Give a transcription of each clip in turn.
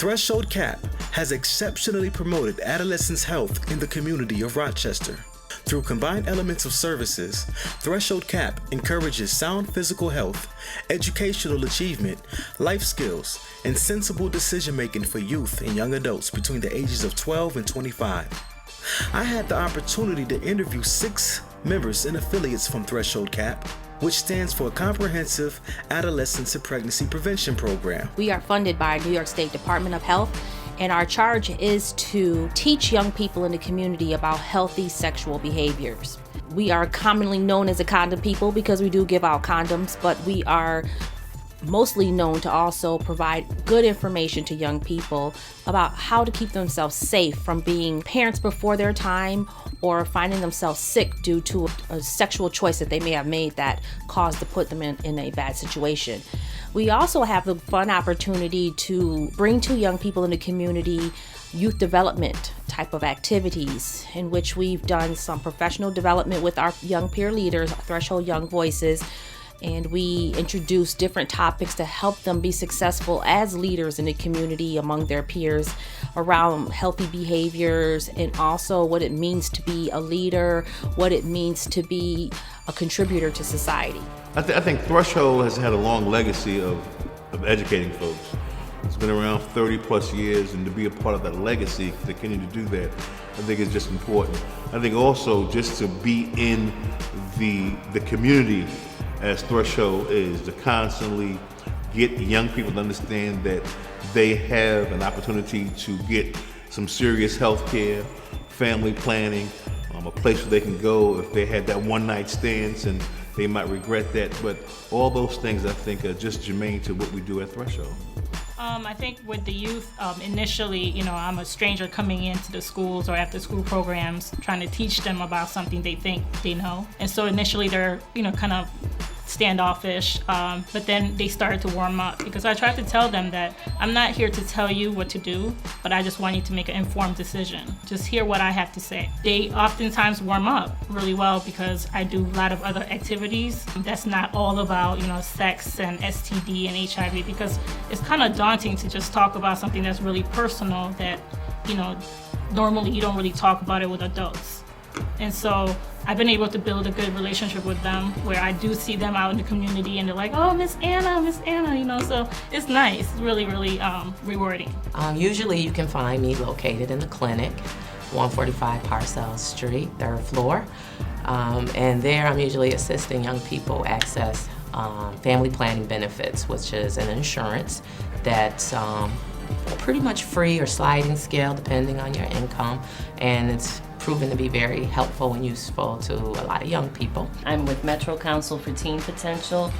Threshold CAPP has exceptionally promoted adolescents' health in the community of Rochester. Through combined elements of services, Threshold CAPP encourages sound physical health, educational achievement, life skills, and sensible decision-making for youth and young adults between the ages of 12 and 25. I had the opportunity to interview 6 members and affiliates from Threshold CAPP, which stands for Comprehensive Adolescent Pregnancy Prevention Program. We are funded by New York State Department of Health, and our charge is to teach young people in the community about healthy sexual behaviors. We are commonly known as a condom people because we do give out condoms, but we are mostly known to also provide good information to young people about how to keep themselves safe from being parents before their time or finding themselves sick due to a sexual choice that they may have made that caused to put them in a bad situation. We also have the fun opportunity to bring to young people in the community youth development type of activities in which we've done some professional development with our young peer leaders, Threshold Young Voices, and we introduce different topics to help them be successful as leaders in the community among their peers around healthy behaviors and also what it means to be a leader, what it means to be a contributor to society. I think Threshold has had a long legacy of educating folks. It's been around 30 plus years, and to be a part of that legacy, to continue to do that, I think is just important. I think also just to be in the community as Threshold is, to constantly get young people to understand that they have an opportunity to get some serious health care, family planning, a place where they can go if they had that one night stands and they might regret that, but all those things I think are just germane to what we do at Threshold. I think with the youth, initially, I'm a stranger coming into the schools or after school programs, trying to teach them about something they think they know. And so initially they're, kind of standoffish, but then they started to warm up because I tried to tell them that I'm not here to tell you what to do, but I just want you to make an informed decision. Just hear what I have to say. They oftentimes warm up really well because I do a lot of other activities that's not all about, sex and STD and HIV, because it's kind of daunting to just talk about something that's really personal that, normally you don't really talk about it with adults. And so I've been able to build a good relationship with them where I do see them out in the community and they're like, oh, Miss Anna, so it's nice. It's really, really rewarding. Usually you can find me located in the clinic, 145 Parcells Street, 3rd floor. And there I'm usually assisting young people access family planning benefits, which is an insurance that's pretty much free or sliding scale depending on your income, and it's proven to be very helpful and useful to a lot of young people. I'm with Metro Council for Teen Potential,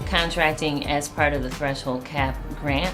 contracting as part of the Threshold CAPP grant.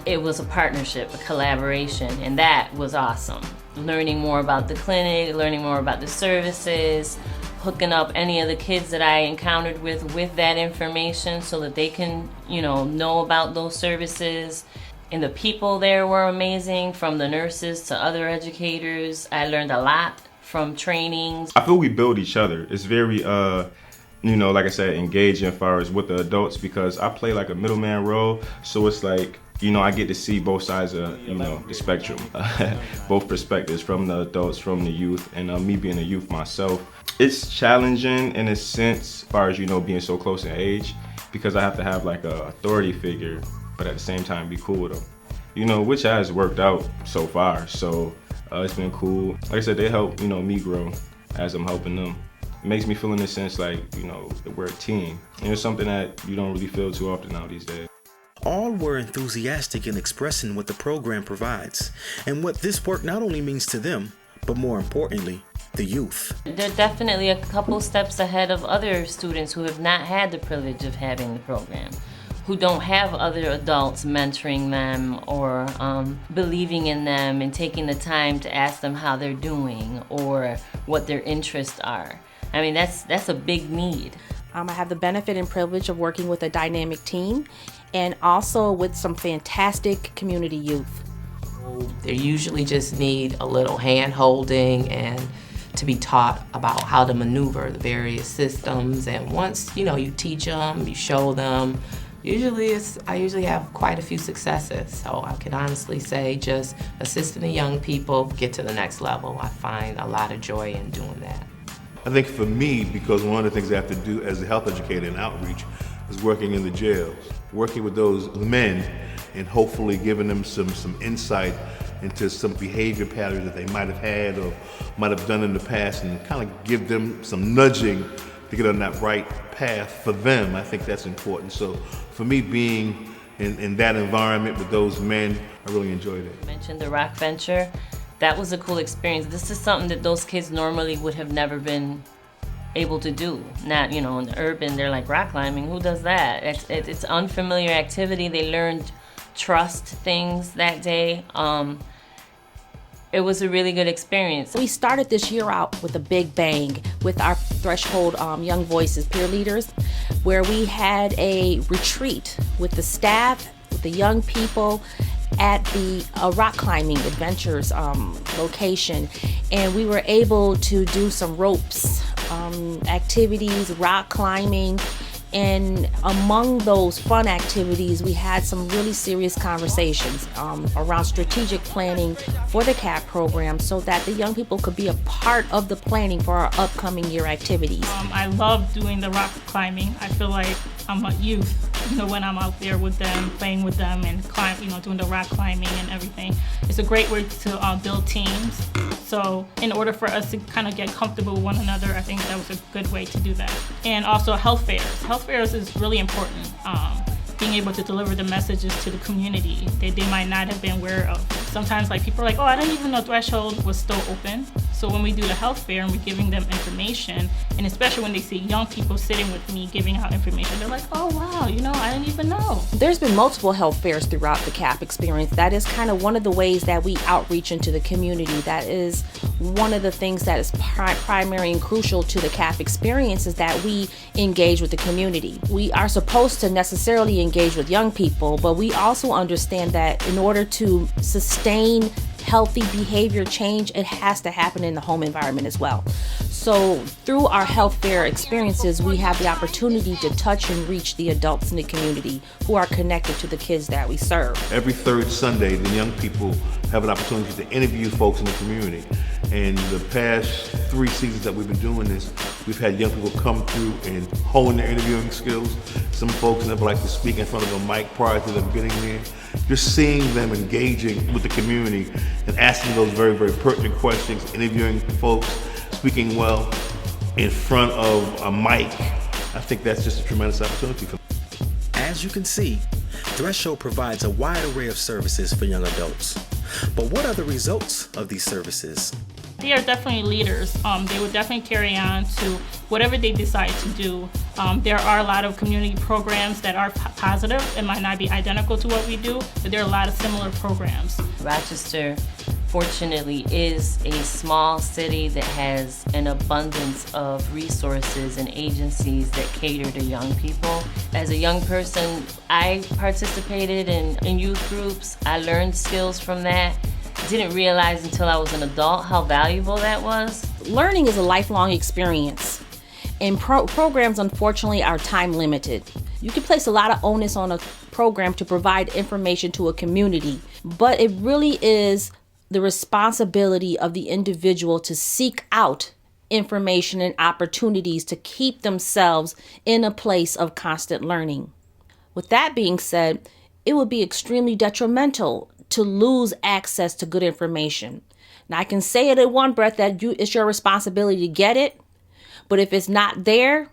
It was a partnership, a collaboration, and that was awesome. Learning more about the clinic, learning more about the services, hooking up any of the kids that I encountered with that information so that they can, know about those services. And the people there were amazing, from the nurses to other educators. I learned a lot from trainings. I feel we build each other. It's very, like I said, engaging as far as with the adults, because I play like a middleman role. So it's like, I get to see both sides of, the spectrum, both perspectives, from the adults, from the youth, and me being a youth myself. It's challenging in a sense, as far as, being so close in age, because I have to have like a authority figure, but at the same time be cool with them, which has worked out so far. So it's been cool. Like I said, they help, me grow as I'm helping them. It makes me feel in a sense like, we're a team. And it's something that you don't really feel too often now these days. All were enthusiastic in expressing what the program provides and what this work not only means to them, but more importantly, the youth. They're definitely a couple steps ahead of other students who have not had the privilege of having the program, who don't have other adults mentoring them or believing in them and taking the time to ask them how they're doing or what their interests are. I mean, that's a big need. I have the benefit and privilege of working with a dynamic team and also with some fantastic community youth. They usually just need a little hand holding and to be taught about how to maneuver the various systems. And once, you teach them, you show them, I usually have quite a few successes, so I can honestly say just assisting the young people get to the next level. I find a lot of joy in doing that. I think for me, because one of the things I have to do as a health educator in outreach is working in the jails, working with those men and hopefully giving them some insight into some behavior patterns that they might have had or might have done in the past, and kind of give them some nudging to get on that right path for them. I think that's important. So for me, being in that environment with those men, I really enjoyed it. You mentioned the rock venture. That was a cool experience. This is something that those kids normally would have never been able to do. Not, in the urban, they're like, rock climbing, who does that? It's unfamiliar activity. They learned trust things that day. It was a really good experience. We started this year out with a big bang with our Threshold Young Voices peer leaders, where we had a retreat with the staff, with the young people at the rock climbing adventures location, and we were able to do some ropes activities, rock climbing. And among those fun activities, we had some really serious conversations around strategic planning for the CAPP program so that the young people could be a part of the planning for our upcoming year activities. I love doing the rock climbing. I feel like I'm a youth, when I'm out there with them, playing with them and doing the rock climbing and everything. It's a great way to build teams. So in order for us to kind of get comfortable with one another, I think that was a good way to do that. And also health fairs. Health fairs is really important. Being able to deliver the messages to the community that they might not have been aware of. Sometimes people are like, oh, I didn't even know Threshold was still open. So when we do the health fair and we're giving them information, and especially when they see young people sitting with me giving out information, they're like, oh wow, I didn't even know. There's been multiple health fairs throughout the CAPP experience. That is kind of one of the ways that we outreach into the community. That is one of the things that is primary and crucial to the CAPP experience, is that we engage with the community. We are supposed to necessarily engage with young people, but we also understand that in order to sustain healthy behavior change, it has to happen in the home environment as well. So through our health fair experiences, we have the opportunity to touch and reach the adults in the community who are connected to the kids that we serve. Every third Sunday, the young people have an opportunity to interview folks in the community. And the past 3 seasons that we've been doing this, we've had young people come through and hone their interviewing skills. Some folks never like to speak in front of a mic prior to them getting there. Just seeing them engaging with the community and asking those very, very pertinent questions, interviewing folks, speaking well in front of a mic, I think that's just a tremendous opportunity for them. As you can see, Threshold provides a wide array of services for young adults. But what are the results of these services? They are definitely leaders. They would definitely carry on to whatever they decide to do. There are a lot of community programs that are positive. It might not be identical to what we do, but there are a lot of similar programs. Rochester, fortunately, is a small city that has an abundance of resources and agencies that cater to young people. As a young person, I participated in youth groups. I learned skills from that. Didn't realize until I was an adult how valuable that was. Learning is a lifelong experience, and programs unfortunately are time limited. You can place a lot of onus on a program to provide information to a community, but it really is the responsibility of the individual to seek out information and opportunities to keep themselves in a place of constant learning. With that being said, it would be extremely detrimental to lose access to good information. Now, I can say it in one breath that it's your responsibility to get it, but if it's not there,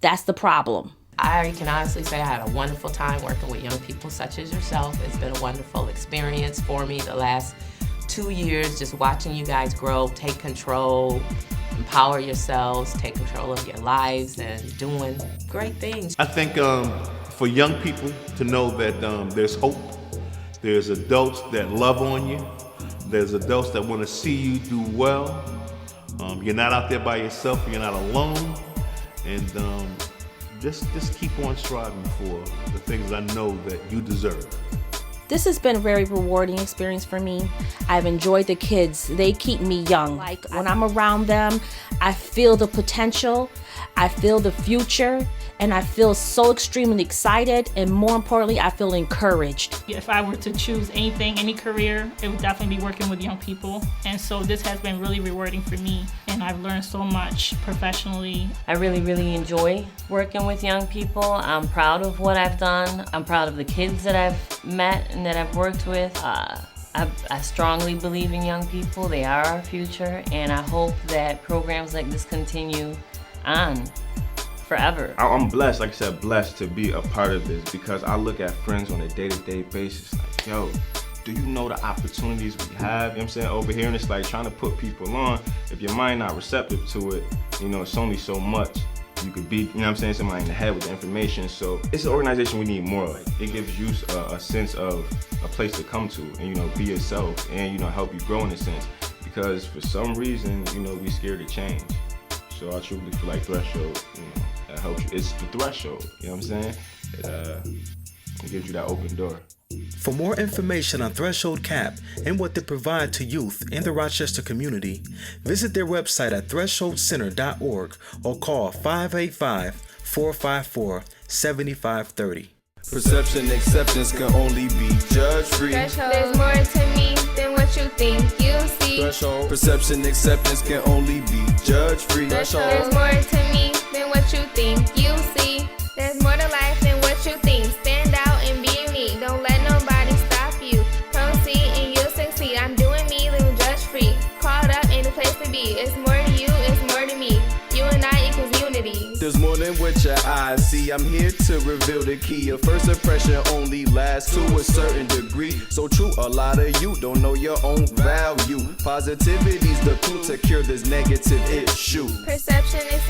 that's the problem. I can honestly say I had a wonderful time working with young people such as yourself. It's been a wonderful experience for me the last 2 years, just watching you guys grow, take control, empower yourselves, take control of your lives, and doing great things. I think for young people to know that there's hope. There's adults that love on you. There's adults that want to see you do well. You're not out there by yourself. You're not alone. And just keep on striving for the things I know that you deserve. This has been a very rewarding experience for me. I've enjoyed the kids. They keep me young. When I'm around them, I feel the potential. I feel the future. and I feel so extremely excited, and more importantly, I feel encouraged. If I were to choose anything, any career, it would definitely be working with young people. And so this has been really rewarding for me, and I've learned so much professionally. I really enjoy working with young people. I'm proud of what I've done. I'm proud of the kids that I've met and that I've worked with. I strongly believe in young people. They are our future, and I hope that programs like this continue on forever. I'm blessed, like I said, blessed to be a part of this, because I look at friends on a day-to-day basis like, yo, do you know the opportunities we have? You know what I'm saying? Over here, and it's like trying to put people on. If your mind not receptive to it, you know, it's only so much you could be, you know what I'm saying, somebody in the head with the information. So it's an organization we need more of. It gives you a sense of a place to come to and, you know, be yourself and, you know, help you grow in a sense. Because for some reason, you know, we scared to change. So I truly feel like Threshold, you know, that helps you. It's the threshold, you know what I'm saying? It gives you that open door. For more information on Threshold CAPP and what they provide to youth in the Rochester community, visit their website at thresholdcenter.org or call 585-454-7530. Perception acceptance can only be judge-free. Threshold. There's more to me than what you think you see. Threshold. Perception acceptance can only be judge-free. Threshold. There's more to me than what you think you see. There's more to life than what you think. Stand out and be unique. Don't let nobody stop you. Proceed and you'll succeed. I'm doing me, living judge-free. Caught up in the place to be. It's more to you, it's more to me. You and I equals unity. There's more than what your eyes see. I'm here to reveal the key. A first impression only lasts to a certain degree. So true, a lot of you don't know your own value. Positivity's the clue to cure this negative issue. Perception is